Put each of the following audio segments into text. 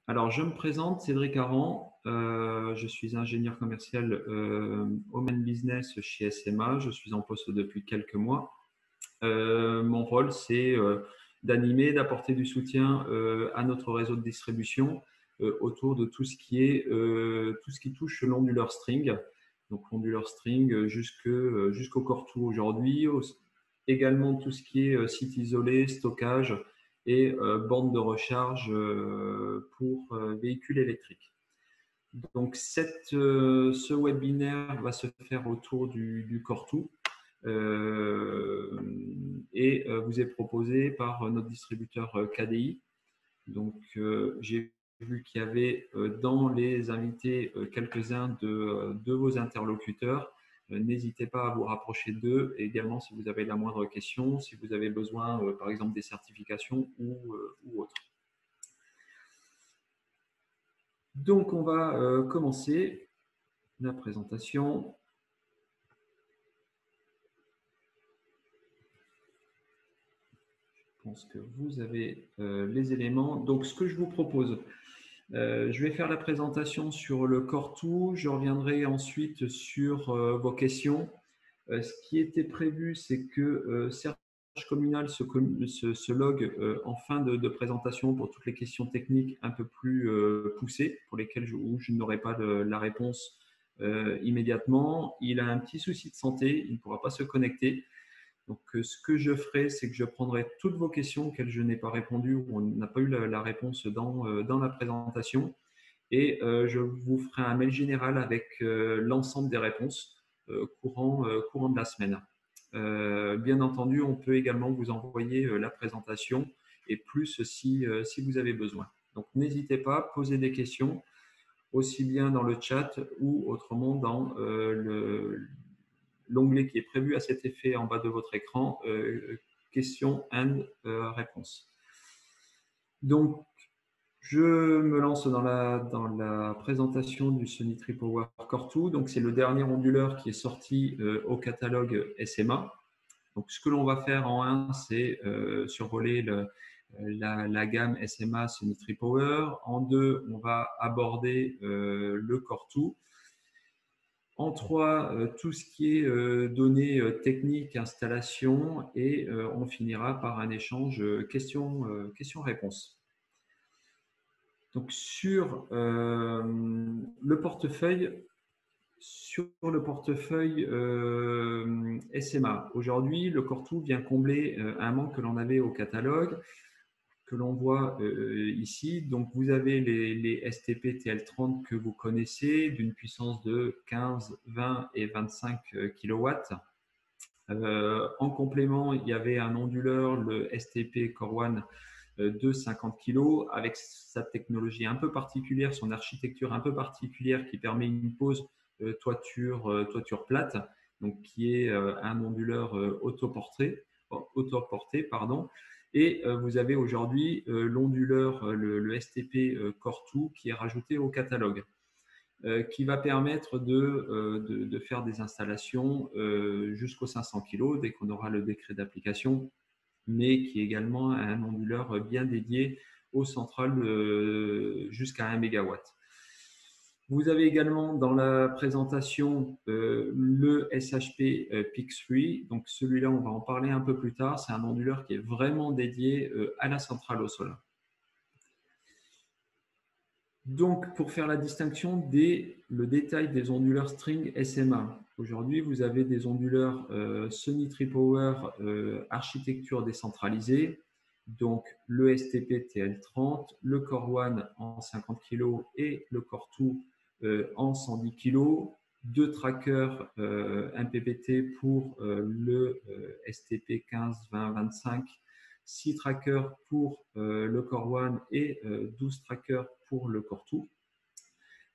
Alors, je me présente, Cédric Aran. Je suis ingénieur commercial au Main Business chez SMA. Je suis en poste depuis quelques mois. Mon rôle, c'est d'animer, d'apporter du soutien à notre réseau de distribution autour de tout ce qui touche l'onduleur string. Donc, l'onduleur string jusqu'au Core2 aujourd'hui. Également tout ce qui est site isolé, stockage et borne de recharge pour véhicules électriques. Donc, ce webinaire va se faire autour du Core2 et vous est proposé par notre distributeur KDI. Donc, j'ai vu qu'il y avait dans les invités quelques-uns de vos interlocuteurs. N'hésitez pas à vous rapprocher d'eux. Et également, si vous avez la moindre question, si vous avez besoin, par exemple, des certifications ou autre. Donc, on va commencer la présentation. Je pense que vous avez les éléments. Donc, ce que je vous propose, je vais faire la présentation sur le Core2. Je reviendrai ensuite sur vos questions. Ce qui était prévu, c'est que Serge Communal se logue en fin de présentation pour toutes les questions techniques un peu plus poussées, pour lesquelles je n'aurai pas la réponse immédiatement. Il a un petit souci de santé, il ne pourra pas se connecter. Donc, ce que je ferai, c'est que je prendrai toutes vos questions auxquelles je n'ai pas répondu ou on n'a pas eu la réponse dans la présentation. Et je vous ferai un mail général avec l'ensemble des réponses courant de la semaine. Bien entendu, on peut également vous envoyer la présentation et plus si vous avez besoin. Donc, n'hésitez pas, posez des questions, aussi bien dans le chat ou autrement dans l'onglet qui est prévu à cet effet en bas de votre écran, questions and réponses. Donc, je me lance dans la présentation du Sony Tripower Core2. Donc, c'est le dernier onduleur qui est sorti au catalogue SMA. Donc, ce que l'on va faire en 1, c'est survoler la gamme SMA Sony Tripower. En 2, on va aborder le Core2. En 3, tout ce qui est données techniques, installation, et on finira par un échange questions-réponses. Donc, sur le portefeuille SMA, aujourd'hui, le Core2 vient combler un manque que l'on avait au catalogue, que l'on voit ici. Donc, vous avez les STP TL30 que vous connaissez, d'une puissance de 15, 20 et 25 kW. En complément, il y avait un onduleur, le STP Core One de 50 kg, avec sa technologie un peu particulière, son architecture un peu particulière qui permet une pose toiture plate, donc qui est un onduleur autoporté, et vous avez aujourd'hui l'onduleur, le STP Core2 qui est rajouté au catalogue, qui va permettre de faire des installations jusqu'aux 500 kg dès qu'on aura le décret d'application, mais qui est également un onduleur bien dédié aux centrales jusqu'à 1 MW. Vous avez également dans la présentation le SHP Pick3. Donc celui-là, on va en parler un peu plus tard. C'est un onduleur qui est vraiment dédié à la centrale au sol. Donc, pour faire la distinction le détail des onduleurs string SMA. Aujourd'hui, vous avez des onduleurs Sony Tripower architecture décentralisée. Donc, le STP TL30, le Core One en 50 kg et le Core2 en 110 kg. Deux trackers MPPT pour le STP 15, 20, 25. 6 trackers pour le Core One et 12 trackers pour le Core2.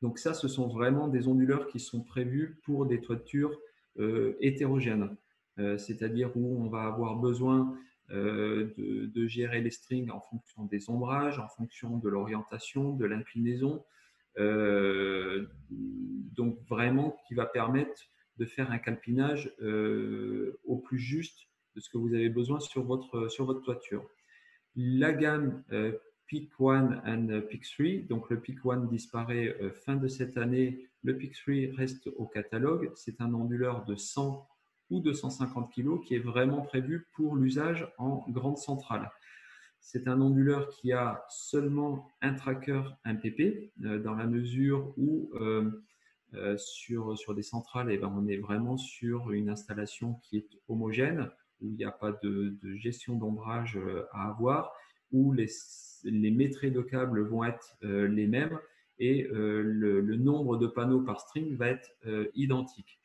Donc ça, ce sont vraiment des onduleurs qui sont prévus pour des toitures hétérogènes, c'est-à-dire où on va avoir besoin de gérer les strings en fonction des ombrages, en fonction de l'orientation, de l'inclinaison, donc vraiment qui va permettre de faire un calpinage au plus juste de ce que vous avez besoin sur votre toiture. La gamme Peak 1 et Peak 3. Donc, le Peak 1 disparaît fin de cette année. Le Peak 3 reste au catalogue. C'est un onduleur de 100 ou 250 kg qui est vraiment prévu pour l'usage en grande centrale. C'est un onduleur qui a seulement un tracker MPP dans la mesure où sur des centrales, eh ben, on est vraiment sur une installation qui est homogène, où il n'y a pas de gestion d'ombrage à avoir, où les métrées de câbles vont être les mêmes et le nombre de panneaux par string va être identique.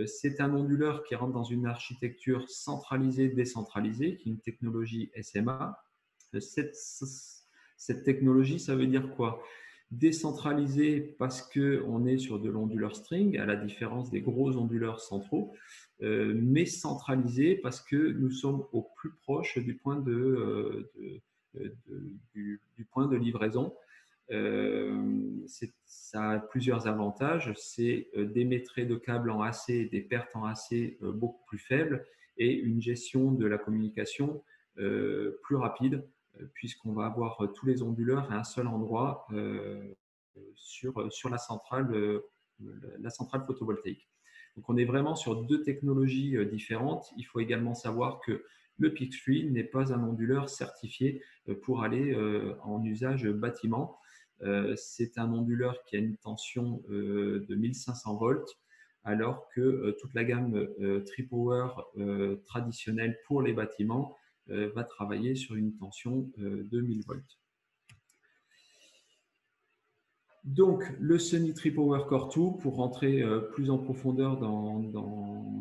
C'est un onduleur qui rentre dans une architecture centralisée-décentralisée, qui est une technologie SMA. Cette technologie, ça veut dire quoi? Décentralisé parce qu'on est sur de l'onduleur string, à la différence des gros onduleurs centraux, mais centralisé parce que nous sommes au plus proche du point du point de livraison. Ça a plusieurs avantages. C'est des métrées de câbles en AC, des pertes en AC beaucoup plus faibles et une gestion de la communication plus rapide puisqu'on va avoir tous les onduleurs à un seul endroit sur la centrale photovoltaïque. Donc, on est vraiment sur deux technologies différentes. Il faut également savoir que le Peak 3 n'est pas un onduleur certifié pour aller en usage bâtiment. C'est un onduleur qui a une tension de 1500 volts, alors que toute la gamme Tri-Power traditionnelle pour les bâtiments va travailler sur une tension de 1000 volts. Donc, le Sunny Tri-Power Core 2, pour rentrer plus en profondeur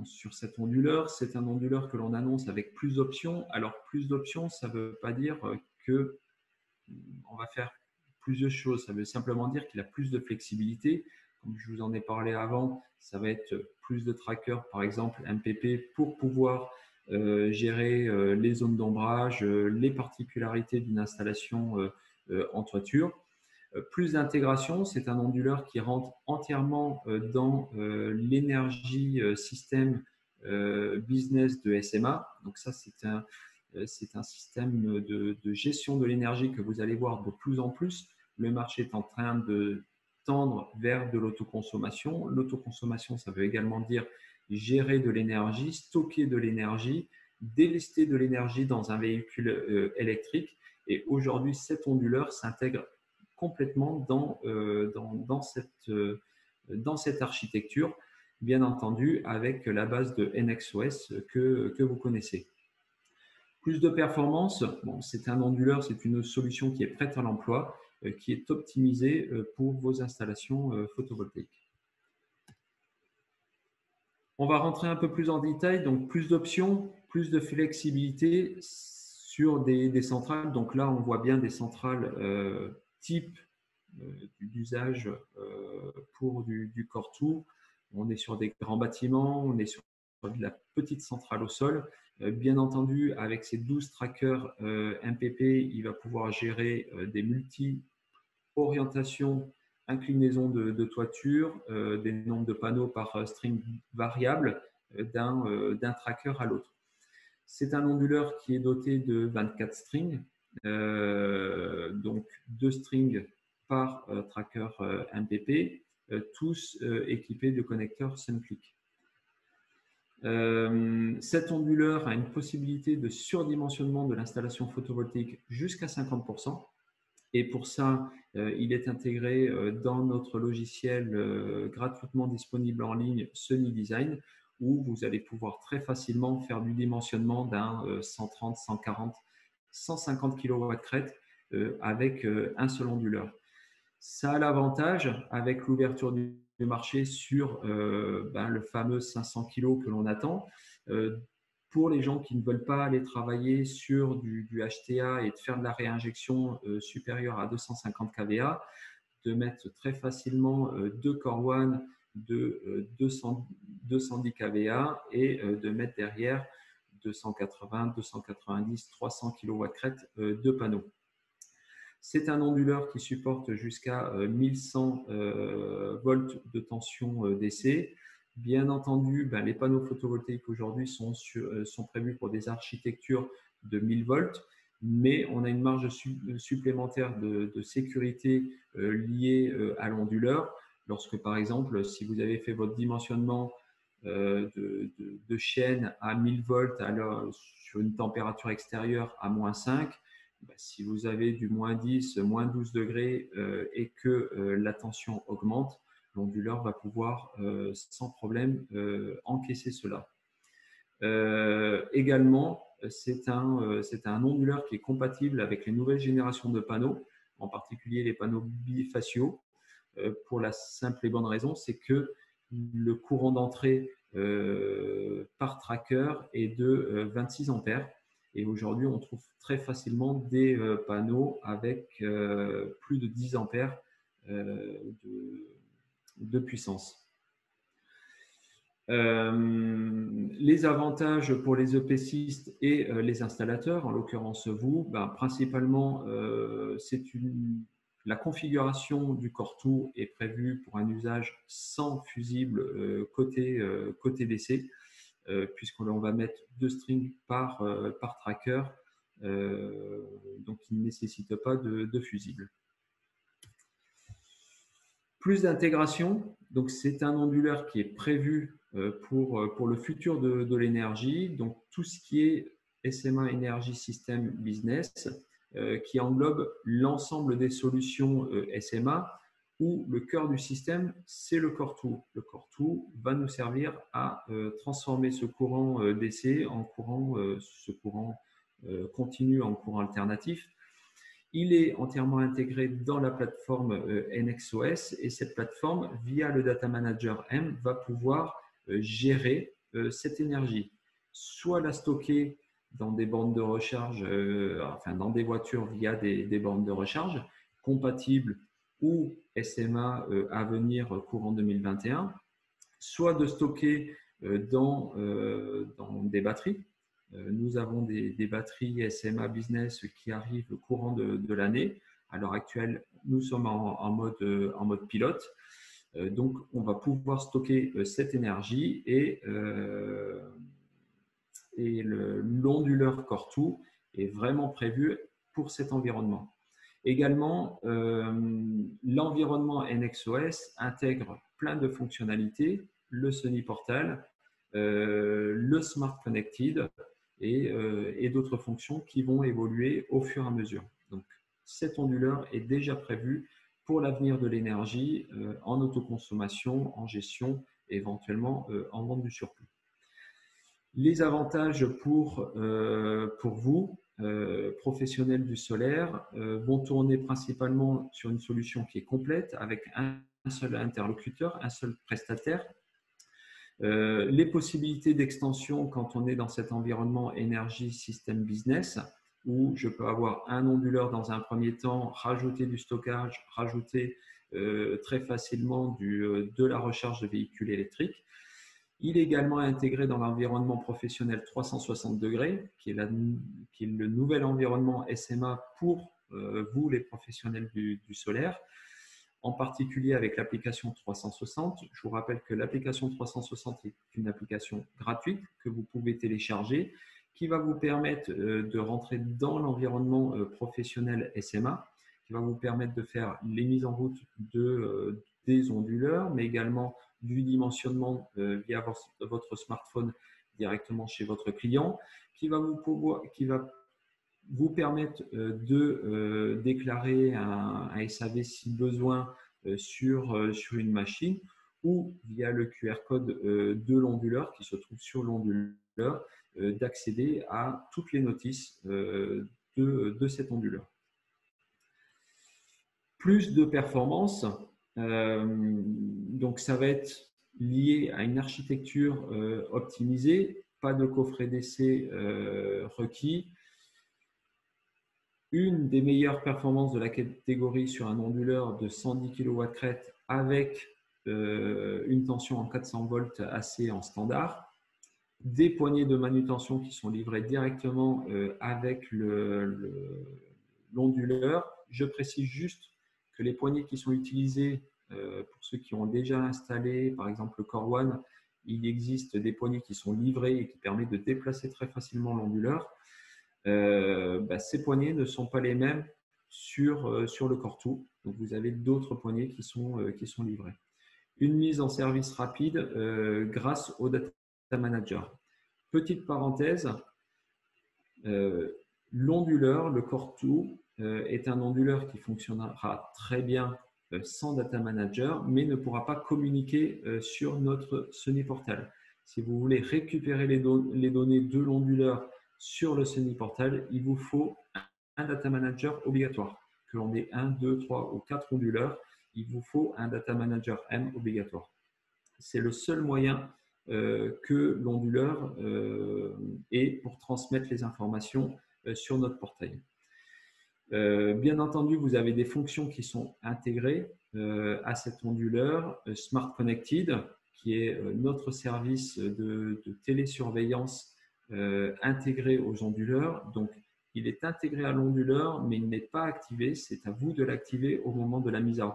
sur cet onduleur, c'est un onduleur que l'on annonce avec plus d'options. Alors, plus d'options, ça ne veut pas dire qu'on va faire plusieurs choses. Ça veut simplement dire qu'il a plus de flexibilité. Comme je vous en ai parlé avant, ça va être plus de trackers, par exemple MPP, pour pouvoir gérer les zones d'ombrage, les particularités d'une installation en toiture. Plus d'intégration, c'est un onduleur qui rentre entièrement dans l'énergie système business de SMA. Donc ça, c'est un système de gestion de l'énergie que vous allez voir de plus en plus. Le marché est en train de tendre vers de l'autoconsommation. L'autoconsommation, ça veut également dire gérer de l'énergie, stocker de l'énergie, délester de l'énergie dans un véhicule électrique. Et aujourd'hui, cet onduleur s'intègre complètement dans cette architecture, bien entendu avec la base de NXOS que vous connaissez. Plus de performance, bon, c'est un onduleur, c'est une solution qui est prête à l'emploi, qui est optimisée pour vos installations photovoltaïques. On va rentrer un peu plus en détail, donc plus d'options, plus de flexibilité sur des centrales. Donc là, on voit bien des centrales type d'usage pour du Core 2. On est sur des grands bâtiments, on est sur de la petite centrale au sol. Bien entendu, avec ces 12 trackers MPP, il va pouvoir gérer des multi-orientations, inclinaisons de toiture, des nombres de panneaux par string variables d'un tracker à l'autre. C'est un onduleur qui est doté de 24 strings, donc 2 strings par tracker MPP, tous équipés de connecteurs SunClick. Cet onduleur a une possibilité de surdimensionnement de l'installation photovoltaïque jusqu'à 50%. Et pour ça, il est intégré dans notre logiciel gratuitement disponible en ligne Sunny Design, où vous allez pouvoir très facilement faire du dimensionnement d'un 130, 140, 150 kW crête avec un seul onduleur. Ça a l'avantage, avec l'ouverture du marché sur le fameux 500 kg que l'on attend, pour les gens qui ne veulent pas aller travailler sur du HTA et de faire de la réinjection supérieure à 250 kVA, de mettre très facilement deux Core 1 de 210 kVA et de mettre derrière 280, 290, 300 kW crête de panneaux. C'est un onduleur qui supporte jusqu'à 1100 volts de tension DC. Bien entendu, les panneaux photovoltaïques aujourd'hui sont prévus pour des architectures de 1000 volts. mais on a une marge supplémentaire de sécurité liée à l'onduleur. Lorsque, par exemple, si vous avez fait votre dimensionnement de chaîne à 1000 volts sur une température extérieure à -5, si vous avez du -10, -12 degrés et que la tension augmente, l'onduleur va pouvoir sans problème encaisser cela. Également, c'est un onduleur qui est compatible avec les nouvelles générations de panneaux, en particulier les panneaux bifaciaux, pour la simple et bonne raison, c'est que le courant d'entrée par tracker est de 26 ampères. Et aujourd'hui, on trouve très facilement des panneaux avec plus de 10 ampères de puissance. Les avantages pour les EPCistes et les installateurs, en l'occurrence vous, principalement, la configuration du Core2 est prévue pour un usage sans fusible côté DC, puisqu'on va mettre 2 strings par tracker, donc il ne nécessite pas de fusible. Plus d'intégration, donc c'est un onduleur qui est prévu pour le futur de l'énergie, donc tout ce qui est SMA Energy System Business, qui englobe l'ensemble des solutions SMA, où le cœur du système, c'est le Core2. Le Core2 va nous servir à transformer ce courant DC en courant, continu en courant alternatif. Il est entièrement intégré dans la plateforme NXOS et cette plateforme, via le Data Manager M, va pouvoir gérer cette énergie. Soit la stocker dans des bornes de recharge, dans des voitures via des bornes de recharge compatibles ou SMA à venir courant 2021, soit de stocker dans des batteries. Nous avons des batteries SMA Business qui arrivent au courant de l'année. À l'heure actuelle, nous sommes en mode pilote. Donc, on va pouvoir stocker cette énergie et l'onduleur Core2 est vraiment prévu pour cet environnement. Également, l'environnement NXOS intègre plein de fonctionnalités, le Sunny Portal, le Smart Connected et d'autres fonctions qui vont évoluer au fur et à mesure. Donc, cet onduleur est déjà prévu pour l'avenir de l'énergie en autoconsommation, en gestion, éventuellement en vente du surplus. Les avantages pour vous, professionnels du solaire, vont tourner principalement sur une solution qui est complète avec un seul interlocuteur, un seul prestataire. Les possibilités d'extension quand on est dans cet environnement énergie système business, où je peux avoir un onduleur dans un premier temps, rajouter du stockage, rajouter très facilement de la recharge de véhicules électriques. Il est également intégré dans l'environnement professionnel 360 degrés, qui est le nouvel environnement SMA pour vous, les professionnels du solaire, en particulier avec l'application 360. Je vous rappelle que l'application 360 est une application gratuite que vous pouvez télécharger, qui va vous permettre de rentrer dans l'environnement professionnel SMA, qui va vous permettre de faire les mises en route des onduleurs, mais également du dimensionnement via votre smartphone directement chez votre client, qui va vous permettre de déclarer un SAV si besoin sur une machine ou via le QR code de l'onduleur qui se trouve sur l'onduleur d'accéder à toutes les notices de cet onduleur. Plus de performance, donc ça va être lié à une architecture optimisée, pas de coffret d'essai requis. Une des meilleures performances de la catégorie sur un onduleur de 110 kW crête avec une tension en 400 volts AC en standard, des poignées de manutention qui sont livrées directement avec l'onduleur. Je précise juste que les poignées qui sont utilisées, pour ceux qui ont déjà installé par exemple le Core One, il existe des poignées qui sont livrées et qui permettent de déplacer très facilement l'onduleur. ces poignées ne sont pas les mêmes sur le Core2. Donc, vous avez d'autres poignées qui sont livrées. Une mise en service rapide grâce au Data Manager. Petite parenthèse, l'onduleur, le Core2, est un onduleur qui fonctionnera très bien sans Data Manager, mais ne pourra pas communiquer sur notre Sunny Portal. Si vous voulez récupérer les données de l'onduleur sur le Sunny Portal, il vous faut un Data Manager obligatoire. Que l'on ait 1, 2, 3 ou 4 onduleurs, il vous faut un Data Manager M obligatoire. C'est le seul moyen que l'onduleur ait pour transmettre les informations sur notre portail. Bien entendu, vous avez des fonctions qui sont intégrées à cet onduleur. Smart Connected, qui est notre service de télésurveillance intégré aux onduleurs. Donc, il est intégré à l'onduleur, mais il n'est pas activé. C'est à vous de l'activer au moment de la mise en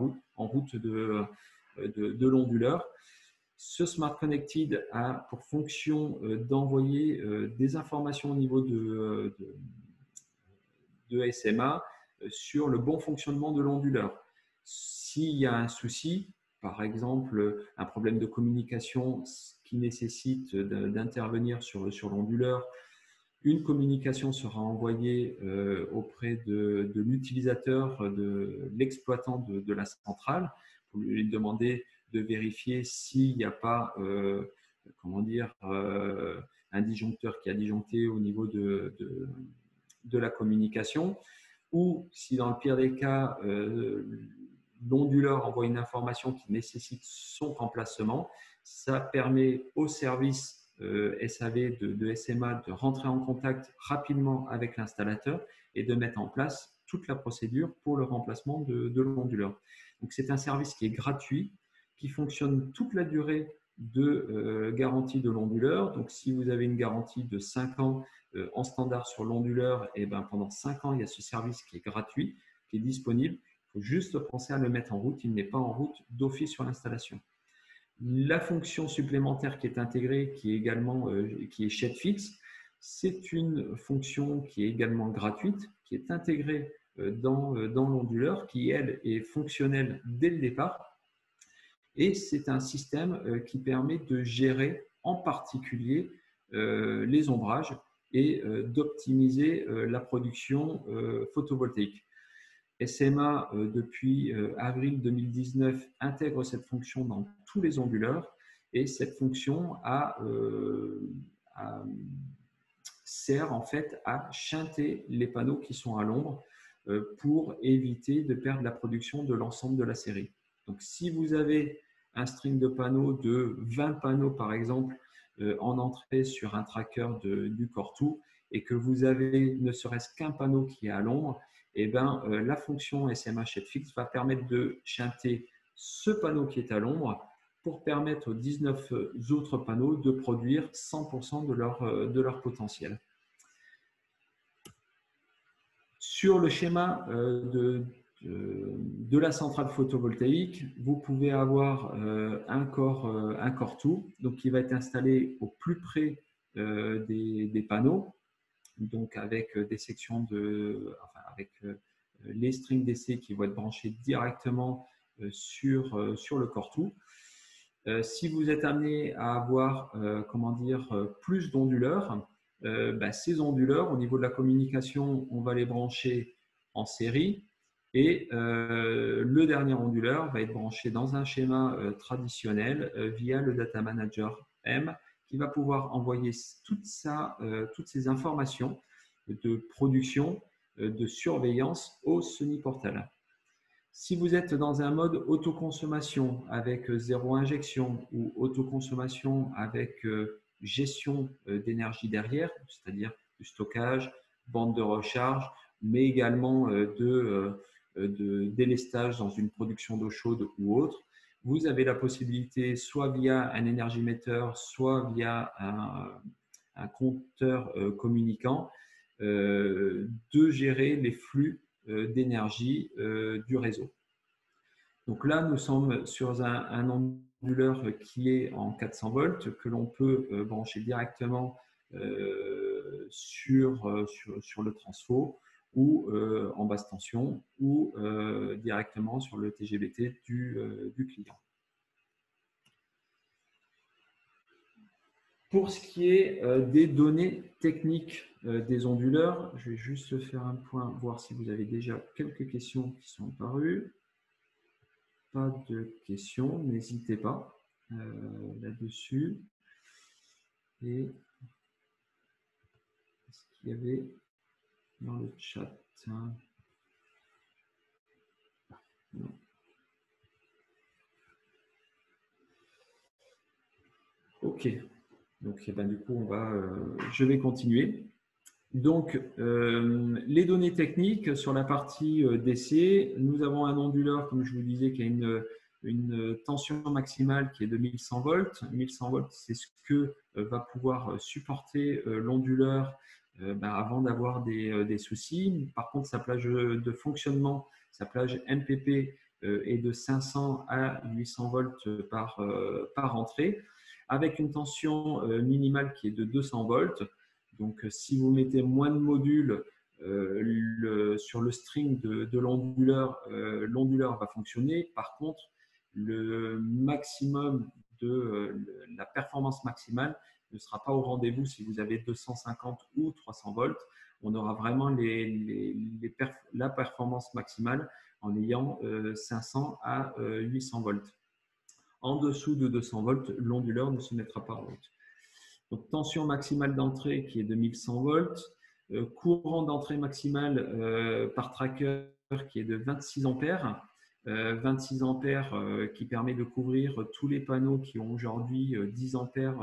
route de l'onduleur. Ce Smart Connected a pour fonction d'envoyer des informations au niveau de SMA sur le bon fonctionnement de l'onduleur. S'il y a un souci, par exemple un problème de communication qui nécessite d'intervenir sur l'onduleur, une communication sera envoyée auprès de l'utilisateur, de l'exploitant de la centrale, pour lui demander de vérifier s'il n'y a pas un disjoncteur qui a disjoncté au niveau de la communication, ou si dans le pire des cas, l'onduleur envoie une information qui nécessite son remplacement, ça permet au service SAV de SMA de rentrer en contact rapidement avec l'installateur et de mettre en place toute la procédure pour le remplacement de l'onduleur. Donc, c'est un service qui est gratuit, qui fonctionne toute la durée de garantie de l'onduleur. Donc, si vous avez une garantie de 5 ans en standard sur l'onduleur, et pendant 5 ans, il y a ce service qui est gratuit, qui est disponible. Il faut juste penser à le mettre en route. Il n'est pas en route d'office sur l'installation. La fonction supplémentaire qui est intégrée, qui est ShedFix, c'est une fonction qui est également gratuite, qui est intégrée dans l'onduleur, qui, elle, est fonctionnelle dès le départ. Et c'est un système qui permet de gérer en particulier les ombrages et d'optimiser la production photovoltaïque. SMA, depuis avril 2019, intègre cette fonction dans tous les onduleurs et cette fonction sert en fait à shunter les panneaux qui sont à l'ombre pour éviter de perdre la production de l'ensemble de la série. Donc, si vous avez un string de panneaux de 20 panneaux, par exemple, en entrée sur un tracker du Core2 et que vous avez ne serait-ce qu'un panneau qui est à l'ombre, la fonction SMA ShedFix va permettre de shunter ce panneau qui est à l'ombre pour permettre aux 19 autres panneaux de produire 100% de leur potentiel. Sur le schéma de la centrale photovoltaïque, vous pouvez avoir un Core2 donc qui va être installé au plus près des panneaux, donc avec des sections avec les strings DC qui vont être branchés directement sur le Core2. Si vous êtes amené à avoir plus d'onduleurs, ces onduleurs, au niveau de la communication, on va les brancher en série et le dernier onduleur va être branché dans un schéma traditionnel via le Data Manager M qui va pouvoir envoyer toutes ces informations de production, de surveillance au Sunny Portal. Si vous êtes dans un mode autoconsommation avec zéro injection ou autoconsommation avec gestion d'énergie derrière, c'est-à-dire du stockage, bande de recharge, mais également de délestage dans une production d'eau chaude ou autre, vous avez la possibilité, soit via un énergémetteur, soit via un compteur communicant, de gérer les flux d'énergie du réseau. Donc là, nous sommes sur un onduleur qui est en 400 volts, que l'on peut brancher directement sur le transfo ou en basse tension ou directement sur le TGBT du client. Pour ce qui est des données techniques des onduleurs, je vais juste faire un point, voir si vous avez déjà quelques questions qui sont apparues. Pas de questions, n'hésitez pas là-dessus. Et est-ce qu'il y avait dans le chat? Non. Ok. Donc, du coup, je vais continuer. Donc, les données techniques sur la partie DC, nous avons un onduleur, comme je vous disais, qui a une tension maximale qui est de 1100 volts. 1100 volts, c'est ce que va pouvoir supporter l'onduleur avant d'avoir des soucis. Par contre, sa plage de fonctionnement, sa plage MPP est de 500 à 800 volts par entrée, avec une tension minimale qui est de 200 volts. Donc, si vous mettez moins de modules sur le string de l'onduleur, l'onduleur va fonctionner. Par contre, le maximum de la performance maximale ne sera pas au rendez-vous si vous avez 250 ou 300 volts. On aura vraiment la performance maximale en ayant 500 à 800 volts. En dessous de 200 volts, l'onduleur ne se mettra pas en route. Donc, tension maximale d'entrée qui est de 1100 volts, courant d'entrée maximale par tracker qui est de 26 ampères. 26 ampères qui permet de couvrir tous les panneaux qui ont aujourd'hui 10 ampères.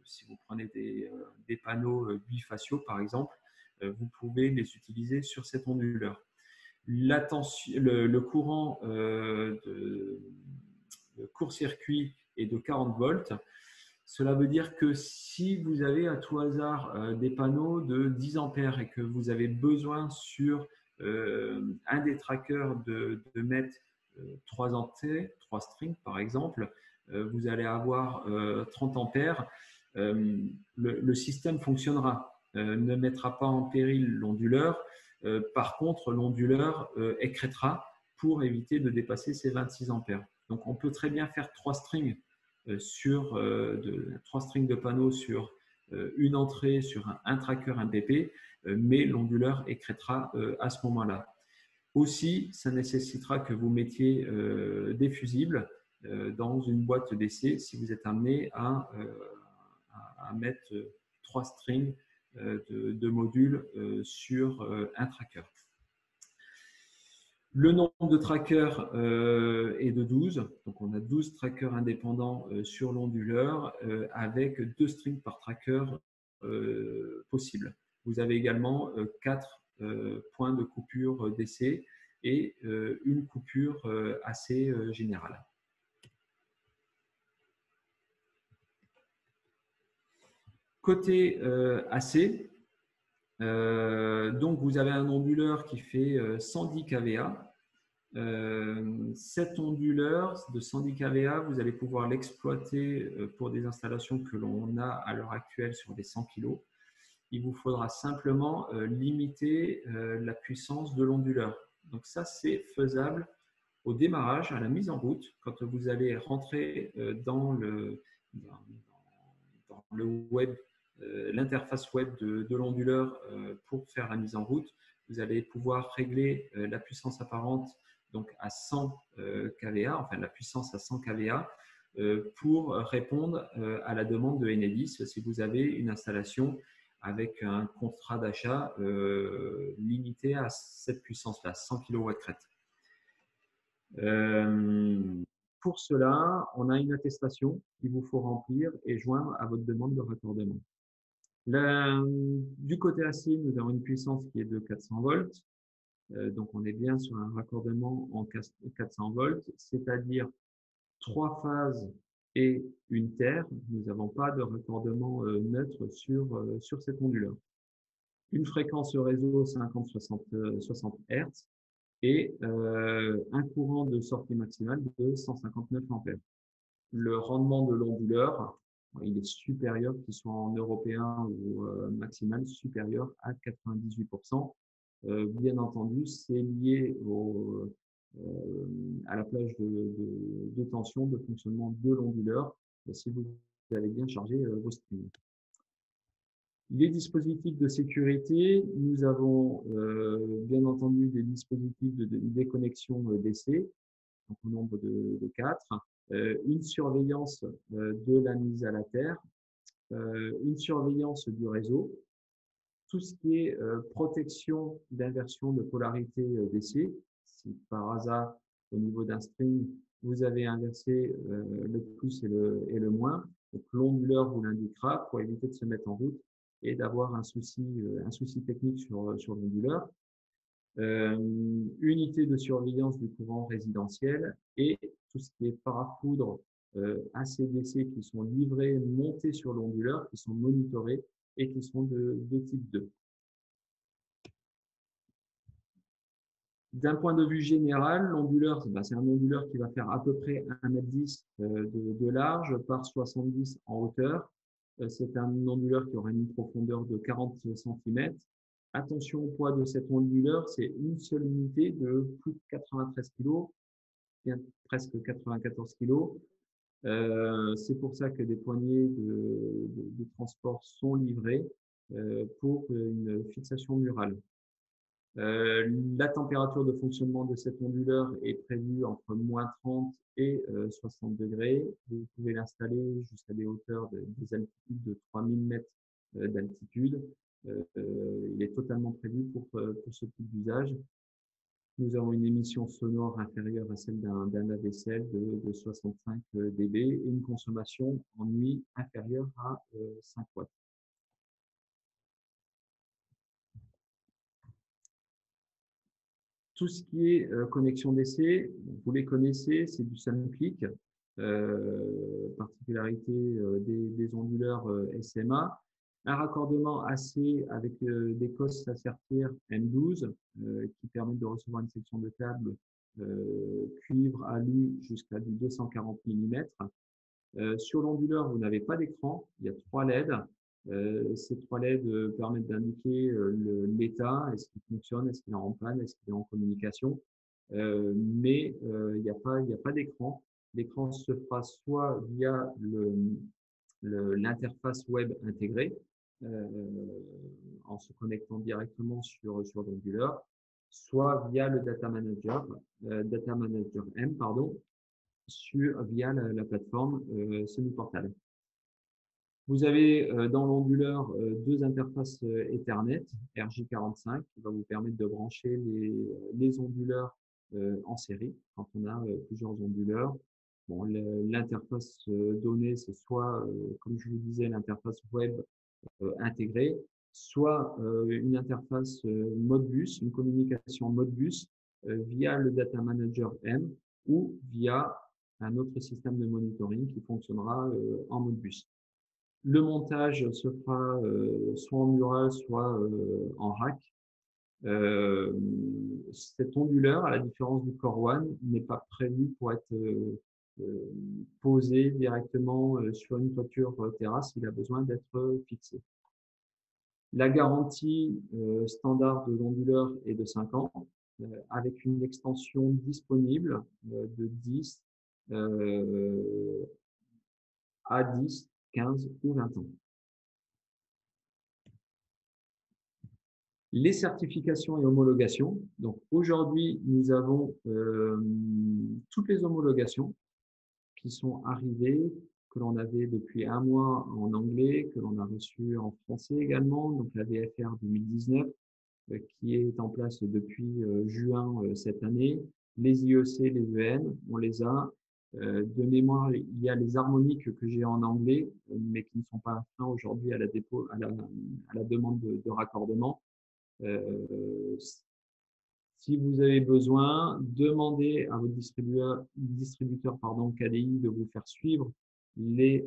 Si vous prenez des panneaux bifaciaux, par exemple, vous pouvez les utiliser sur cet onduleur. Le courant de court-circuit est de 40 volts. Cela veut dire que si vous avez à tout hasard des panneaux de 10 ampères et que vous avez besoin sur un des trackers de mettre 3 entrées, 3 strings par exemple, vous allez avoir 30 ampères. Le système fonctionnera, ne mettra pas en péril l'onduleur. Par contre, l'onduleur écrêtera pour éviter de dépasser ces 26 ampères. Donc, on peut très bien faire 3 strings sur 3 strings de panneaux sur une entrée, sur un tracker, un BP, mais l'onduleur écrêtera à ce moment-là. Aussi, ça nécessitera que vous mettiez des fusibles dans une boîte d'essai si vous êtes amené à mettre 3 strings de modules sur un tracker. Le nombre de trackers est de 12. Donc, on a 12 trackers indépendants sur l'onduleur avec 2 strings par tracker possible. Vous avez également 4 points de coupure d'essai et une coupure assez générale. Côté AC, donc vous avez un onduleur qui fait 110 kVA. Cet onduleur de 110 kVA, vous allez pouvoir l'exploiter pour des installations que l'on a à l'heure actuelle sur des 100 kg. Il vous faudra simplement limiter la puissance de l'onduleur. Donc ça, c'est faisable au démarrage, à la mise en route, quand vous allez rentrer dans le web, l'interface web de l'onduleur pour faire la mise en route. Vous allez pouvoir régler la puissance apparente donc à 100 kVA, enfin la puissance à 100 kVA, pour répondre à la demande de Enedis si vous avez une installation avec un contrat d'achat limité à cette puissance-là, 100 kW crête. Pour cela, on a une attestation qu'il vous faut remplir et joindre à votre demande de raccordement. Du côté AC, nous avons une puissance qui est de 400 volts. Donc, on est bien sur un raccordement en 400 volts, c'est-à-dire 3 phases et une terre. Nous n'avons pas de raccordement neutre sur cet onduleur. Une fréquence réseau 50-60 Hz et un courant de sortie maximale de 159 ampères. Le rendement de l'onduleur il est supérieur, qu'il soit en européen ou maximal, supérieur à 98%. Bien entendu, c'est lié à la plage de tension, de fonctionnement de l'onduleur, si vous avez bien chargé vos strings. Les dispositifs de sécurité, nous avons bien entendu des dispositifs de déconnexion d'essai, donc au nombre de 4, une surveillance de la mise à la terre, une surveillance du réseau, tout ce qui est protection d'inversion de polarité d'essai. Si par hasard, au niveau d'un string, vous avez inversé le plus et le moins, donc l'onduleur vous l'indiquera pour éviter de se mettre en route et d'avoir un souci technique sur l'onduleur. Unité de surveillance du courant résidentiel et tout ce qui est parafoudre ACDC qui sont livrés, montés sur l'onduleur, qui sont monitorés et qui sont de type 2. D'un point de vue général, l'onduleur, c'est un onduleur qui va faire à peu près 1,10 m de large par 70 en hauteur. C'est un onduleur qui aura une profondeur de 40 cm. Attention au poids de cet onduleur, c'est une seule unité de plus de 93 kg, presque 94 kg. C'est pour ça que des poignées de transport sont livrées pour une fixation murale. La température de fonctionnement de cet onduleur est prévue entre moins 30 et 60 degrés. Vous pouvez l'installer jusqu'à des hauteurs des altitudes de 3000 mètres d'altitude. Il est totalement prévu pour ce type d'usage. Nous avons une émission sonore inférieure à celle d'un lave-vaisselle de 65 dB et une consommation en nuit inférieure à 5 watts. Tout ce qui est connexion d'essai, vous les connaissez, c'est du SunClick, particularité des onduleurs SMA. Un raccordement AC avec des cosses à sertir M12 qui permettent de recevoir une section de câble cuivre alu jusqu'à du 240 mm. Sur l'onduleur, vous n'avez pas d'écran, il y a 3 LED. Ces 3 LED permettent d'indiquer l'état, est-ce qu'il fonctionne, est-ce qu'il est en panne, est-ce qu'il est en communication. Mais il n'y a pas d'écran. L'écran se fera soit via l'interface web intégrée, en se connectant directement sur l'onduleur, soit via le Data Manager M, via la plateforme SemiPortal. Vous avez dans l'onduleur deux interfaces Ethernet RJ45 qui va vous permettre de brancher les onduleurs en série quand on a plusieurs onduleurs. Bon, l'interface donnée, c'est soit, comme je vous disais, l'interface web intégrée, soit une interface Modbus, une communication Modbus via le Data Manager M ou via un autre système de monitoring qui fonctionnera en Modbus. Le montage se fera soit en mural, soit en rack. Cet onduleur, à la différence du Core One, n'est pas prévu pour être posé directement sur une toiture terrasse. Il a besoin d'être fixé. La garantie standard de l'onduleur est de 5 ans, avec une extension disponible de 10 à 10, 15 ou 20 ans. Les certifications et homologations. Donc aujourd'hui, nous avons toutes les homologations qui sont arrivées, que l'on avait depuis un mois en anglais, que l'on a reçu en français également, donc la VFR 2019, qui est en place depuis juin cette année. Les IEC, les EN, on les a. De mémoire, il y a les harmoniques que j'ai en anglais, mais qui ne sont pas un frein aujourd'hui à la demande de raccordement. Si vous avez besoin, demandez à votre distributeur KDI de vous faire suivre les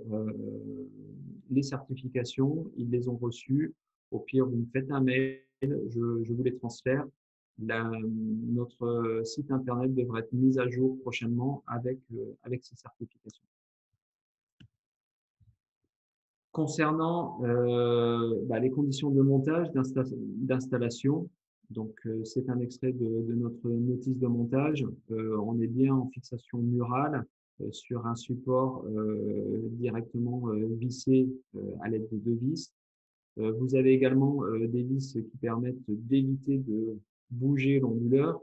certifications. Ils les ont reçues. Au pire, vous me faites un mail, je vous les transfère. Notre site internet devrait être mis à jour prochainement avec ces certifications. Concernant les conditions de montage, d'installation, donc c'est un extrait de notre notice de montage. On est bien en fixation murale sur un support directement vissé à l'aide de deux vis. Vous avez également des vis qui permettent d'éviter de bouger l'onduleur.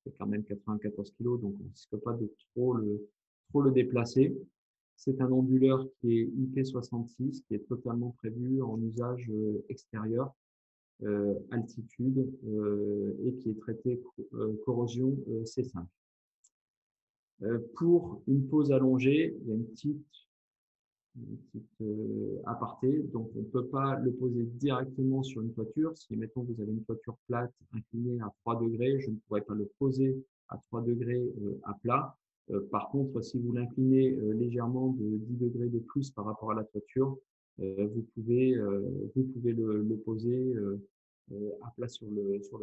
C'est quand même 94 kg, donc on ne risque pas de trop le déplacer. C'est un onduleur qui est IP66, qui est totalement prévu en usage extérieur, altitude, et qui est traité corrosion C5. Pour une pose allongée, il y a une petite aparté, donc on ne peut pas le poser directement sur une toiture. Si, mettons, vous avez une toiture plate inclinée à 3 degrés, je ne pourrais pas le poser à 3 degrés à plat. Par contre, si vous l'inclinez légèrement de 10 degrés de plus par rapport à la toiture, vous pouvez le poser à plat sur le toit.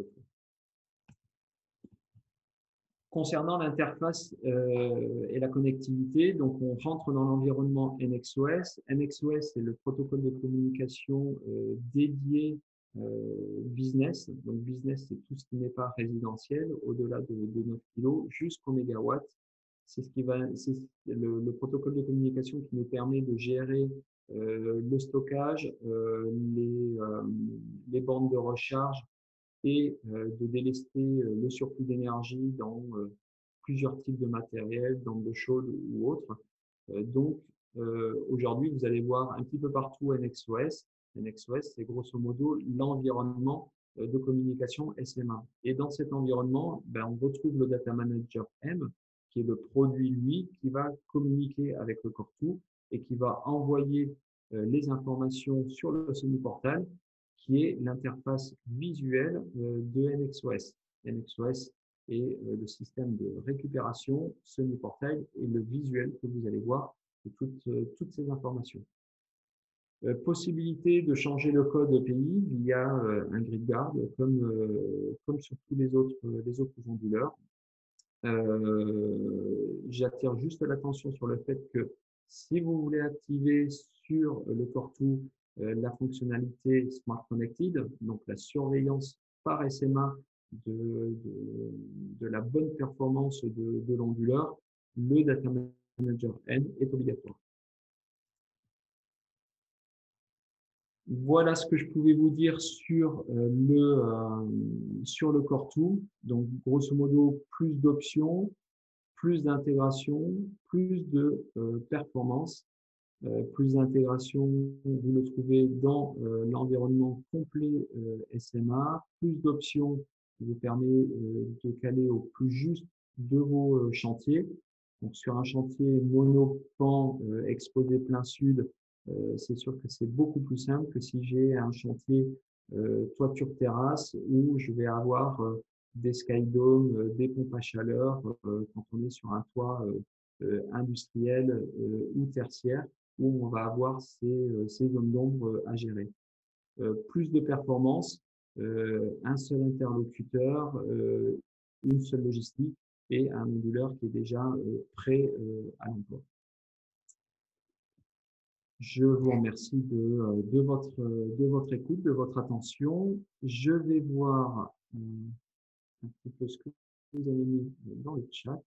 Concernant l'interface et la connectivité, donc on rentre dans l'environnement NXOS. NXOS, c'est le protocole de communication dédié business. Donc business, c'est tout ce qui n'est pas résidentiel, au-delà de 9 kg jusqu'au mégawatt. C'est le protocole de communication qui nous permet de gérer le stockage, les bornes de recharge, et de délester le surplus d'énergie dans plusieurs types de matériel, dans de chaude ou autres. Donc, aujourd'hui, vous allez voir un petit peu partout NXOS. NXOS, c'est grosso modo l'environnement de communication SMA. Et dans cet environnement, on retrouve le Data Manager M, qui est le produit, lui, qui va communiquer avec le Core2 et qui va envoyer les informations sur le semi-portal, qui est l'interface visuelle de NXOS. NXOS est le système de récupération semi-portail et le visuel que vous allez voir de toutes ces informations. Possibilité de changer le code API via un grid guard comme sur tous les autres onduleurs. J'attire juste l'attention sur le fait que si vous voulez activer sur le Core2 la fonctionnalité Smart Connected, donc la surveillance par SMA de la bonne performance de l'onduleur, le Data Manager N est obligatoire. Voilà ce que je pouvais vous dire sur le Core2. Donc, grosso modo, plus d'options, plus d'intégration, plus de performance. Plus d'intégration, vous le trouvez dans l'environnement complet SMA, plus d'options qui vous permet de caler au plus juste de vos chantiers. Donc, sur un chantier monopan exposé plein sud, c'est sûr que c'est beaucoup plus simple que si j'ai un chantier toiture terrasse où je vais avoir des skydomes, des pompes à chaleur quand on est sur un toit industriel ou tertiaire, où on va avoir ces zones d'ombre à gérer. Plus de performance, un seul interlocuteur, une seule logistique et un onduleur qui est déjà prêt à l'emploi. Je vous remercie de votre écoute, de votre attention. Je vais voir un petit peu ce que vous avez mis dans le chat.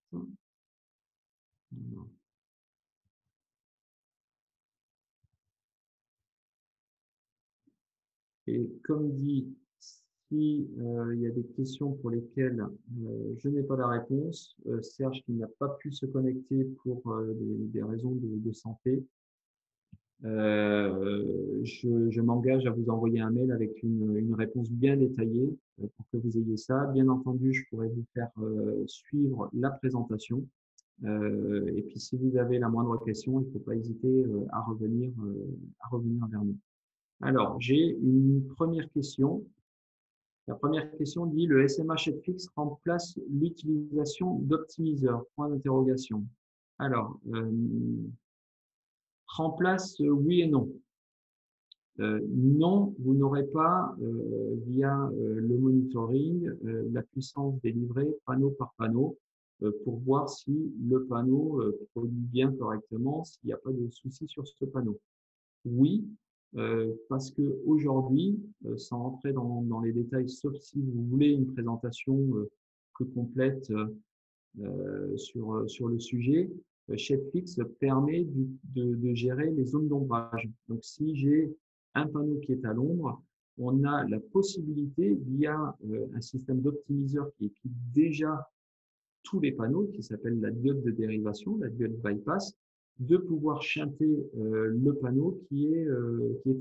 Et comme dit, si il y a des questions pour lesquelles je n'ai pas la réponse, Serge qui n'a pas pu se connecter pour des raisons de santé, je m'engage à vous envoyer un mail avec une réponse bien détaillée pour que vous ayez ça. Bien entendu, je pourrais vous faire suivre la présentation. Et puis, si vous avez la moindre question, il ne faut pas hésiter à revenir vers nous. Alors, j'ai une première question. La première question dit: le SMA ShadeFix remplace l'utilisation d'optimiseurs? Point d'interrogation. Alors, remplace oui et non. Non, vous n'aurez pas, via le monitoring, la puissance délivrée panneau par panneau. pour voir si le panneau produit bien correctement, s'il n'y a pas de souci sur ce panneau. Oui, parce qu'aujourd'hui, sans rentrer dans les détails, sauf si vous voulez une présentation plus complète sur le sujet, ShadFix permet de gérer les zones d'ombrage. Donc, si j'ai un panneau qui est à l'ombre, on a la possibilité, via un système d'optimiseur qui équipe déjà tous les panneaux, qui s'appelle la diode de dérivation, la diode bypass, de pouvoir chanter le panneau qui est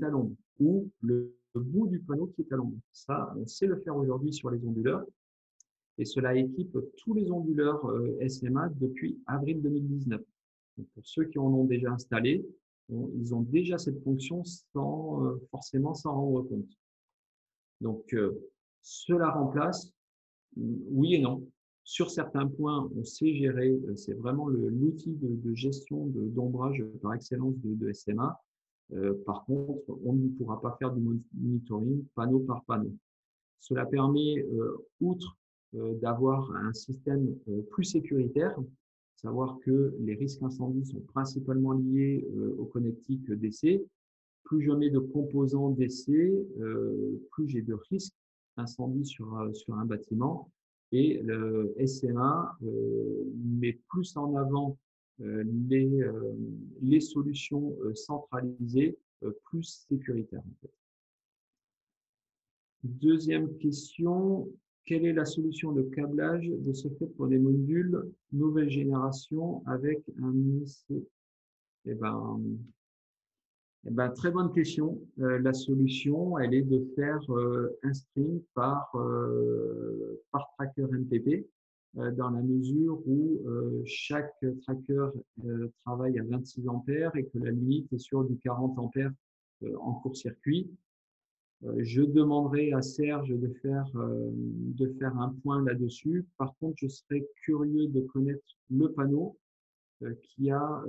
à l'ombre ou le bout du panneau qui est à l'ombre. Ça, on sait le faire aujourd'hui sur les onduleurs et cela équipe tous les onduleurs SMA depuis avril 2019. Donc, pour ceux qui en ont déjà installé, ils ont déjà cette fonction sans forcément s'en rendre compte. Donc, cela remplace, oui et non. Sur certains points, on sait gérer, c'est vraiment l'outil de gestion d'ombrage par excellence de SMA. Par contre, on ne pourra pas faire du monitoring panneau par panneau. Cela permet, outre d'avoir un système plus sécuritaire, savoir que les risques incendies sont principalement liés au connectique DC. Plus je mets de composants DC, plus j'ai de risques incendie sur un bâtiment. Et le SMA met plus en avant les solutions centralisées, plus sécuritaires. En fait. Deuxième question, quelle est la solution de câblage de ce fait pour des modules nouvelle génération avec un IC? Très bonne question. La solution, elle est de faire un string par tracker MPP, dans la mesure où chaque tracker travaille à 26 ampères et que la limite est sur du 40 ampères en court-circuit. Je demanderai à Serge de faire un point là-dessus. Par contre, je serais curieux de connaître le panneau qui a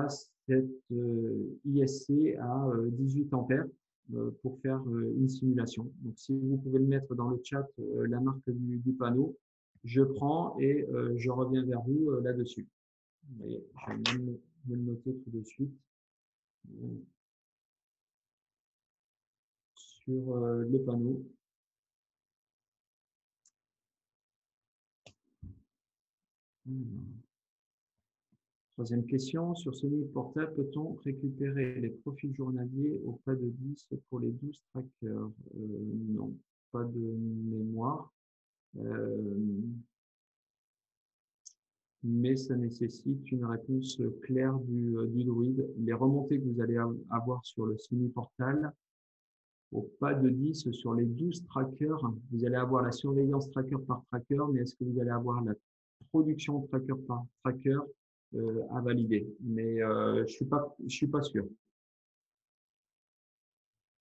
cette ISC à 18 ampères pour faire une simulation. Donc, si vous pouvez le mettre dans le chat, la marque du panneau, je prends et je reviens vers vous là-dessus. Je vais me le noter tout de suite. Sur le panneau. Troisième question, sur ce niveau portable, peut-on récupérer les profils journaliers au pas de 10 pour les 12 trackers? Non, pas de mémoire. Mais ça nécessite une réponse claire du druide. Les remontées que vous allez avoir sur le semi-portal, au pas de 10 sur les 12 trackers, vous allez avoir la surveillance tracker par tracker, mais est-ce que vous allez avoir la production tracker par tracker à valider? Mais je suis pas sûr.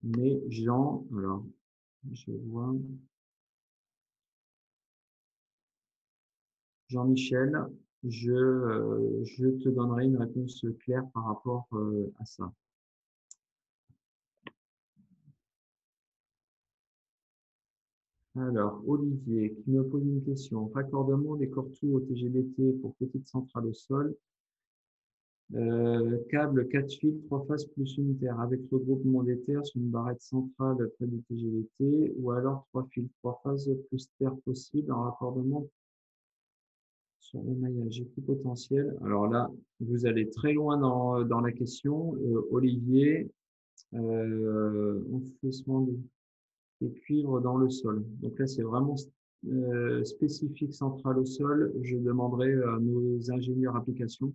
Mais Jean, alors, je vois Jean-Michel, je te donnerai une réponse claire par rapport à ça. Alors, Olivier, qui me pose une question. Raccordement des Cortou au TGBT pour petite centrale au sol. Câble 4 fils, 3 phases plus unitaire avec regroupement des terres sur une barrette centrale près du TGBT ou alors 3 fils, 3 phases plus terre possible en raccordement sur le maillage équipotentiel. Alors là, vous allez très loin dans la question. Olivier, enfouissement des cuivres dans le sol. Donc là, c'est vraiment spécifique centrale au sol. Je demanderai à nos ingénieurs applications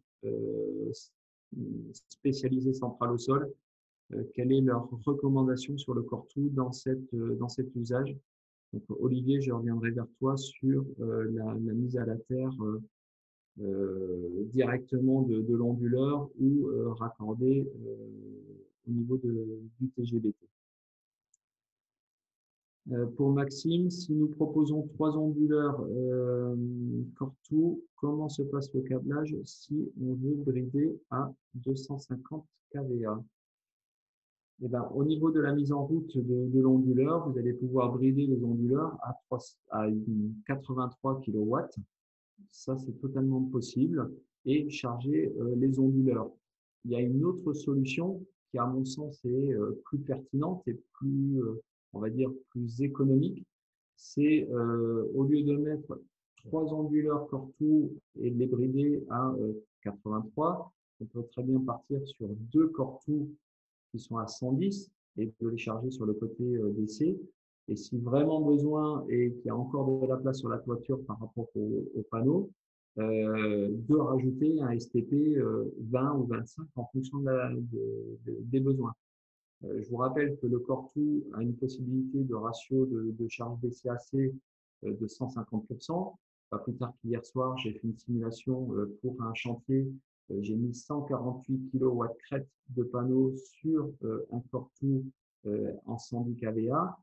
spécialisés centrale au sol quelle est leur recommandation sur le Cortou dans cet usage. Donc, Olivier, je reviendrai vers toi sur la mise à la terre directement de l'onduleur ou raccordé au niveau du TGBT. Pour Maxime, si nous proposons 3 onduleurs Cortou, comment se passe le câblage si on veut brider à 250 kVA? Eh ben, au niveau de la mise en route de l'onduleur, vous allez pouvoir brider les onduleurs à 83 kW. Ça, c'est totalement possible. Et charger les onduleurs. Il y a une autre solution qui, à mon sens, est plus pertinente et plus, on va dire, plus économique. C'est au lieu de mettre 3 onduleurs Cortou et de les brider à 83, on peut très bien partir sur 2 Cortou qui sont à 110 et de les charger sur le côté DC. Et si vraiment besoin et qu'il y a encore de la place sur la toiture par rapport au panneau, de rajouter un STP 20 ou 25 en fonction des besoins. Je vous rappelle que le Cortou a une possibilité de ratio de charge DCAC de 150%. Pas plus tard qu'hier soir, j'ai fait une simulation pour un chantier. J'ai mis 148 kW crête de panneaux sur un Cortou en 110 kVA.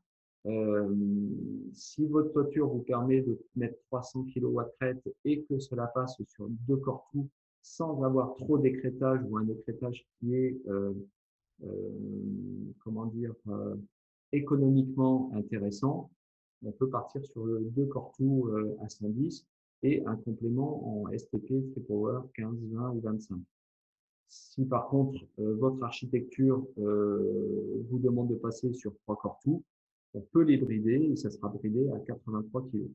Si votre toiture vous permet de mettre 300 kW crête et que cela passe sur 2 Cortou sans avoir trop d'écrêtage ou un écrêtage qui est comment dire, économiquement intéressant, on peut partir sur 2 Cortou à 110 et un complément en STP Tripower 15, 20 ou 25. Si par contre votre architecture vous demande de passer sur 3 Cortou, on peut les brider et ça sera bridé à 83 kg.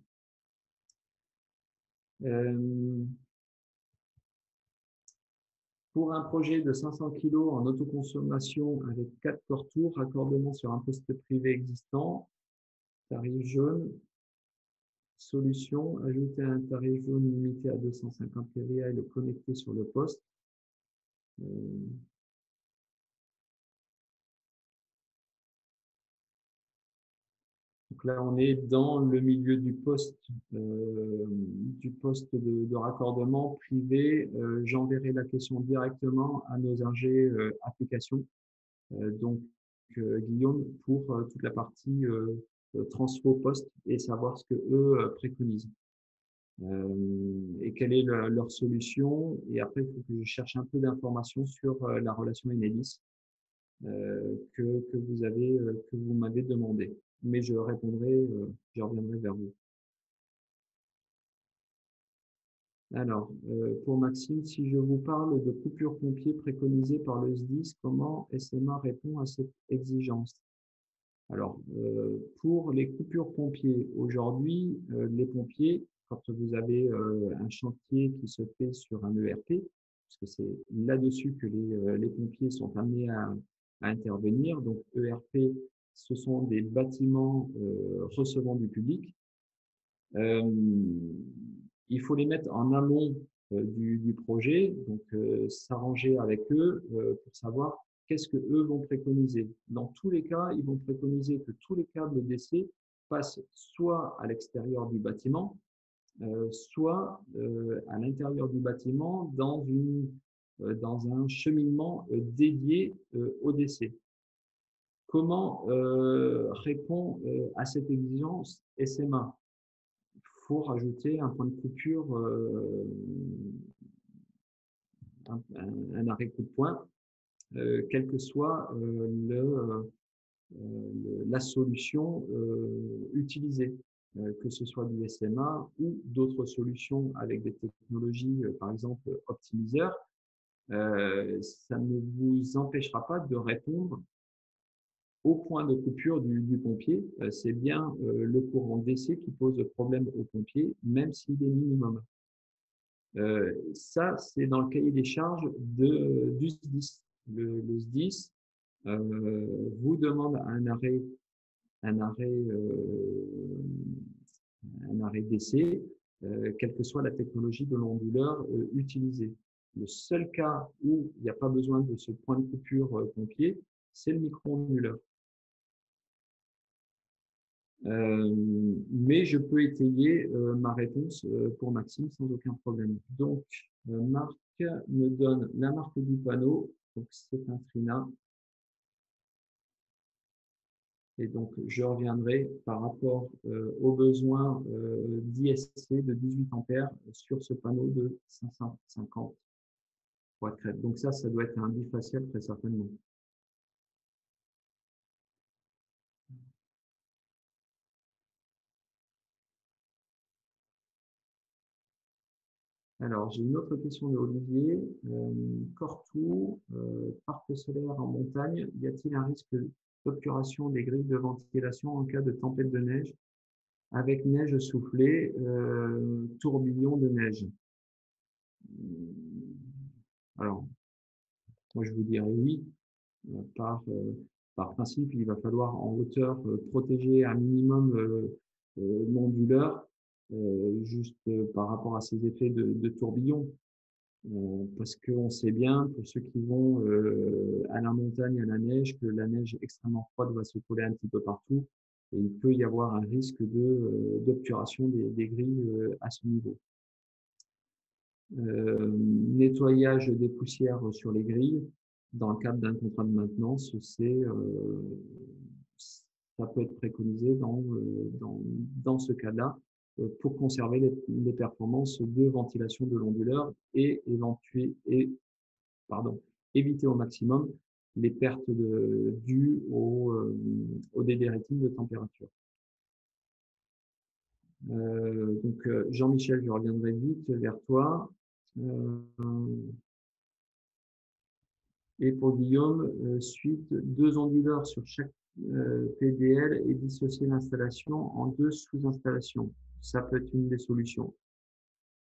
Pour un projet de 500 kg en autoconsommation avec 4 Cortou, raccordement sur un poste privé existant, tarif jaune, solution, ajouter un tarif jaune limité à 250 kVA et le connecter sur le poste. Donc là, on est dans le milieu du poste de raccordement privé. J'enverrai la question directement à nos ingés applications. Donc, Guillaume, pour toute la partie transfo poste et savoir ce que eux préconisent. Et quelle est leur solution. Et après, il faut que je cherche un peu d'informations sur la relation Enedis que vous m'avez demandé. Mais je répondrai, je reviendrai vers vous. Alors, pour Maxime, si je vous parle de coupure pompier préconisée par le SDIS, comment SMA répond à cette exigence? Alors, pour les coupures pompiers, aujourd'hui, les pompiers, quand vous avez un chantier qui se fait sur un ERP, parce que c'est là-dessus que les pompiers sont amenés à intervenir, donc ERP, ce sont des bâtiments recevant du public. Il faut les mettre en amont du projet, donc s'arranger avec eux pour savoir qu'est-ce que eux vont préconiser. Dans tous les cas, ils vont préconiser que tous les câbles DC passent soit à l'extérieur du bâtiment, soit à l'intérieur du bâtiment dans un cheminement dédié au DC. Comment répond à cette exigence SMA? Il faut rajouter un point de coupure, un arrêt coup de poing, quelle que soit la solution utilisée, que ce soit du SMA ou d'autres solutions avec des technologies, par exemple optimiseurs. Ça ne vous empêchera pas de répondre au point de coupure du pompier. C'est bien le courant DC qui pose problème au pompier, même s'il est minimum. Ça, c'est dans le cahier des charges du SDIS. Le SDIS vous demande un arrêt d'essai, quelle que soit la technologie de l'onduleur utilisée. Le seul cas où il n'y a pas besoin de ce point de coupure pompier, c'est le micro-onduleur. Mais je peux étayer ma réponse pour Maxime sans aucun problème. Donc, Marc me donne la marque du panneau, donc c'est un Trina. Et donc, je reviendrai par rapport aux besoins d'ISC de 18 ampères sur ce panneau de 550 watts crête. Donc ça doit être un bifacial très certainement. Alors, j'ai une autre question de Olivier. Cortou, parc solaire en montagne, y a-t-il un risque d'obturation des grilles de ventilation en cas de tempête de neige avec neige soufflée, tourbillon de neige? Alors, moi je vous dirais oui. Par, par principe, il va falloir en hauteur protéger un minimum l'onduleur, juste par rapport à ces effets de tourbillon. Parce qu'on sait bien, pour ceux qui vont à la montagne, à la neige, que la neige extrêmement froide va se coller un petit peu partout et il peut y avoir un risque d'obturation des grilles à ce niveau. Nettoyage des poussières sur les grilles, dans le cadre d'un contrat de maintenance, ça peut être préconisé dans ce cas-là pour conserver les performances de ventilation de l'onduleur et pardon, éviter au maximum les pertes dues au dédérating de température. Donc, Jean-Michel, je reviendrai vite vers toi. Et pour Guillaume, suite, 2 onduleurs sur chaque PDL et dissocier l'installation en 2 sous-installations. Ça peut être une des solutions.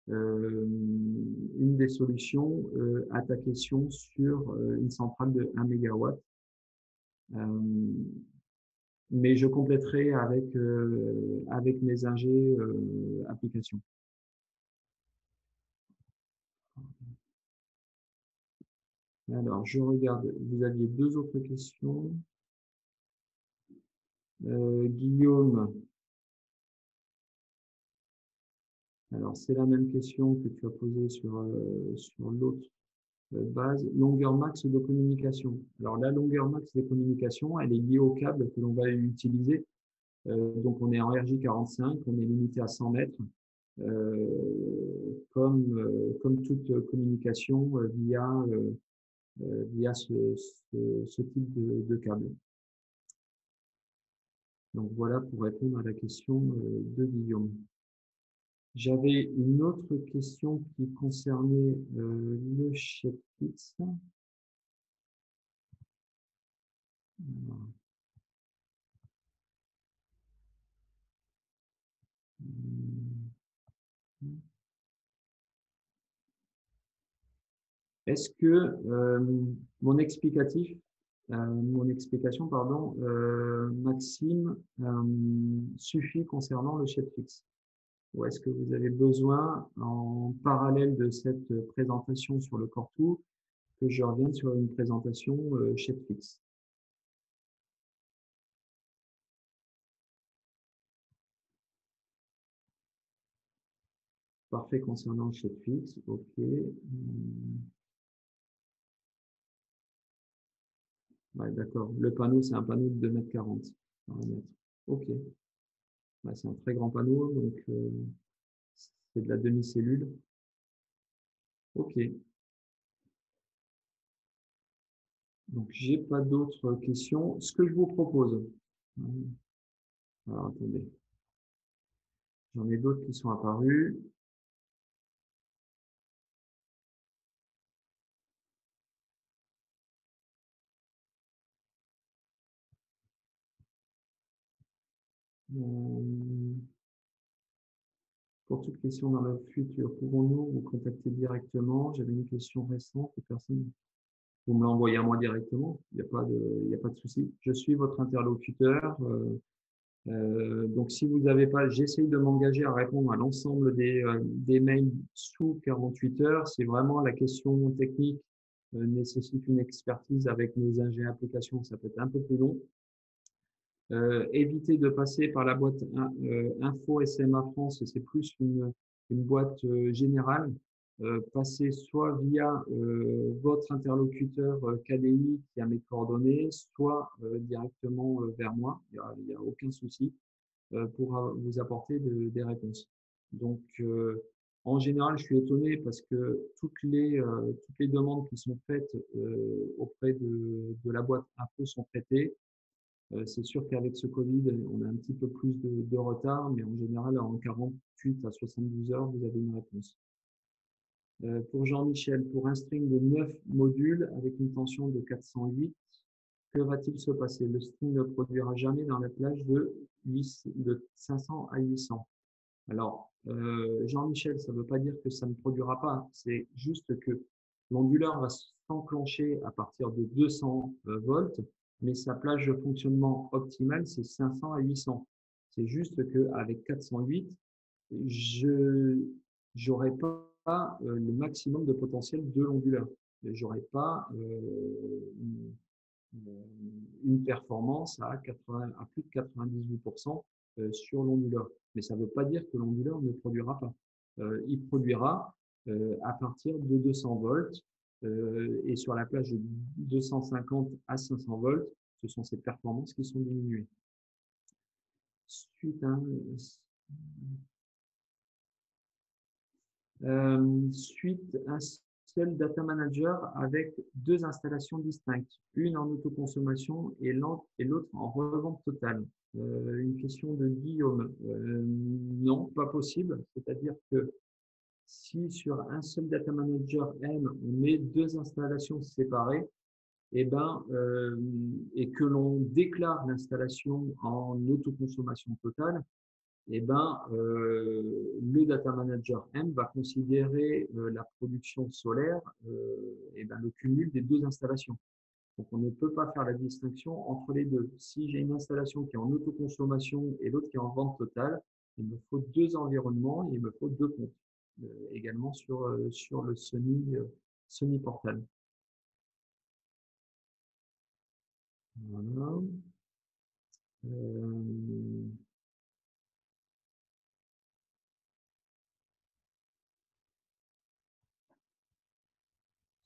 Une des solutions à ta question sur une centrale de 1 MW. Mais je compléterai avec mes ingés applications. Alors, je regarde, vous aviez 2 autres questions. Guillaume, alors c'est la même question que tu as posée sur l'autre base. Longueur max de communication. Alors la longueur max de communication, elle est liée au câble que l'on va utiliser. Donc on est en RJ45, on est limité à 100 mètres. Comme toute communication via ce type de câble. Donc voilà pour répondre à la question de Guillaume. J'avais une autre question qui concernait le ShapeFix. Est-ce que mon explication, pardon, Maxime, suffit concernant le ShapeFix? Ou est-ce que vous avez besoin, en parallèle de cette présentation sur le Cortou, que je revienne sur une présentation ShapeFix? Parfait concernant le ShapeFix, ok. Ouais, d'accord. Le panneau, c'est un panneau de 2,40 m². Ok. Ouais, c'est un très grand panneau, donc c'est de la demi-cellule. Ok. Donc, j'ai pas d'autres questions. Ce que je vous propose, alors attendez, j'en ai d'autres qui sont apparus. Pour toute question dans le futur, pouvons-nous vous contacter directement? J'avais une question récente et personne. Vous me l'envoyez à moi directement, il n'y a pas de souci. Je suis votre interlocuteur. Donc, si vous n'avez pas, j'essaye de m'engager à répondre à l'ensemble des mails sous 48 heures. Si vraiment la question technique nécessite une expertise avec nos ingénieurs applications, ça peut être un peu plus long. Évitez de passer par la boîte Info SMA France, c'est plus une boîte générale. Passez soit via votre interlocuteur KDI qui a mes coordonnées, soit directement vers moi. Il y a aucun souci pour vous apporter des réponses. Donc, en général, je suis étonné parce que toutes les demandes qui sont faites auprès de la boîte info sont traitées. C'est sûr qu'avec ce Covid, on a un petit peu plus de retard, mais en général, en 48 à 72 heures, vous avez une réponse. Pour Jean-Michel, pour un string de 9 modules avec une tension de 408, que va-t-il se passer? Le string ne produira jamais dans la plage de 500 à 800. Alors, Jean-Michel, ça ne veut pas dire que ça ne produira pas, c'est juste que l'onduleur va s'enclencher à partir de 200 volts, mais sa plage de fonctionnement optimale, c'est 500 à 800. C'est juste qu'avec 408, je n'aurai pas le maximum de potentiel de l'onduleur. Je n'aurai pas une performance à plus de 98% sur l'onduleur. Mais ça ne veut pas dire que l'onduleur ne produira pas. Il produira à partir de 200 volts et sur la plage de 250 à 500 volts, ce sont ces performances qui sont diminuées. Suite à un seul data manager avec deux installations distinctes, une en autoconsommation et l'autre en revente totale. Une question de Guillaume. Non, pas possible. C'est-à-dire que si sur un seul data manager M, on met deux installations séparées, et que l'on déclare l'installation en autoconsommation totale, le data manager M va considérer la production solaire, le cumul des deux installations. Donc, on ne peut pas faire la distinction entre les deux. Si j'ai une installation qui est en autoconsommation et l'autre qui est en vente totale, il me faut deux environnements et il me faut deux comptes. Également sur le Sony Portal. Voilà.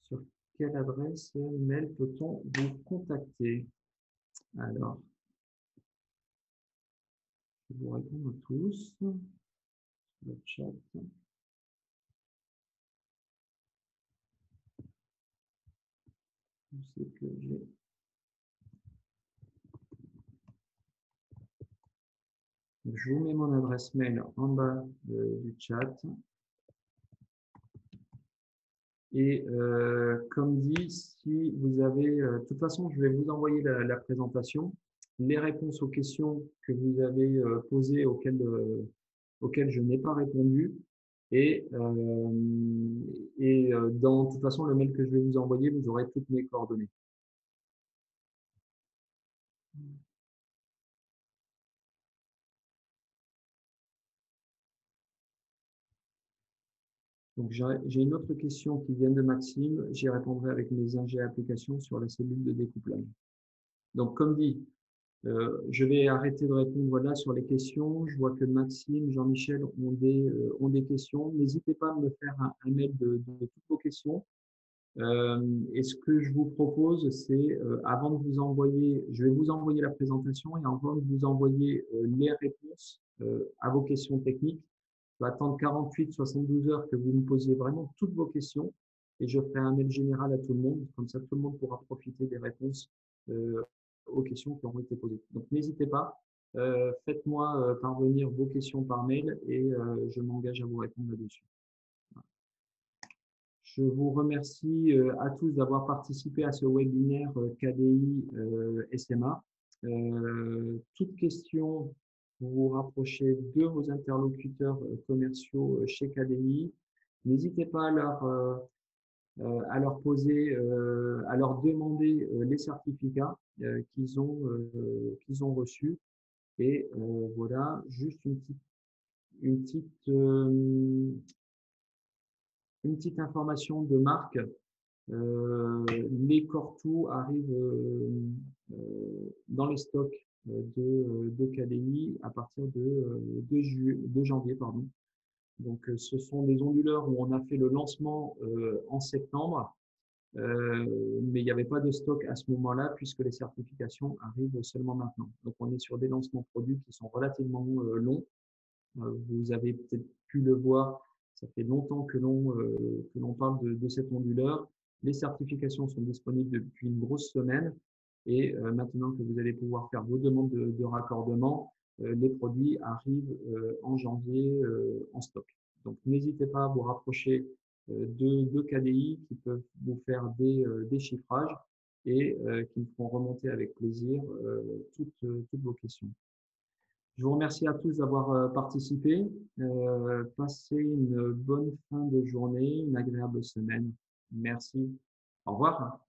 Sur quelle adresse mail peut-on vous contacter? Alors, je vous réponds à tous. Le chat. Je sais que j'ai. Je vous mets mon adresse mail en bas du chat. Et comme dit, si vous avez, de toute façon, je vais vous envoyer la présentation, les réponses aux questions que vous avez posées auxquelles je n'ai pas répondu. Et dans de toute façon, le mail que je vais vous envoyer, vous aurez toutes mes coordonnées. Donc, j'ai une autre question qui vient de Maxime. J'y répondrai avec mes ingénieurs applications sur la cellule de découplage. Donc, comme dit, je vais arrêter de répondre là sur les questions. Je vois que Maxime, Jean-Michel ont des questions. N'hésitez pas à me faire un mail de toutes vos questions. Et ce que je vous propose, c'est avant de vous envoyer, je vais vous envoyer la présentation et avant de vous envoyer les réponses à vos questions techniques, je vais attendre 48-72 heures que vous me posiez vraiment toutes vos questions et je ferai un mail général à tout le monde. Comme ça, tout le monde pourra profiter des réponses aux questions qui auront été posées. Donc, n'hésitez pas, faites-moi parvenir vos questions par mail et je m'engage à vous répondre là-dessus. Je vous remercie à tous d'avoir participé à ce webinaire KDI SMA. Toute question, vous vous rapprochez de vos interlocuteurs commerciaux chez KDI. N'hésitez pas à leur poser, à leur demander les certificats qu'ils ont reçus. Et voilà, juste une petite information de marque. Les Cortous arrivent dans les stocks de KDI à partir de janvier. Pardon. Donc, ce sont des onduleurs où on a fait le lancement en septembre, mais il n'y avait pas de stock à ce moment-là puisque les certifications arrivent seulement maintenant. Donc, on est sur des lancements produits qui sont relativement longs. Vous avez peut-être pu le voir, ça fait longtemps que l'on parle de cet onduleur. Les certifications sont disponibles depuis une grosse semaine et maintenant que vous allez pouvoir faire vos demandes de raccordement, les produits arrivent en janvier en stock. Donc, n'hésitez pas à vous rapprocher deux KDI qui peuvent vous faire des chiffrages et qui me feront remonter avec plaisir toutes vos questions. Je vous remercie à tous d'avoir participé. Passez une bonne fin de journée, une agréable semaine. Merci. Au revoir.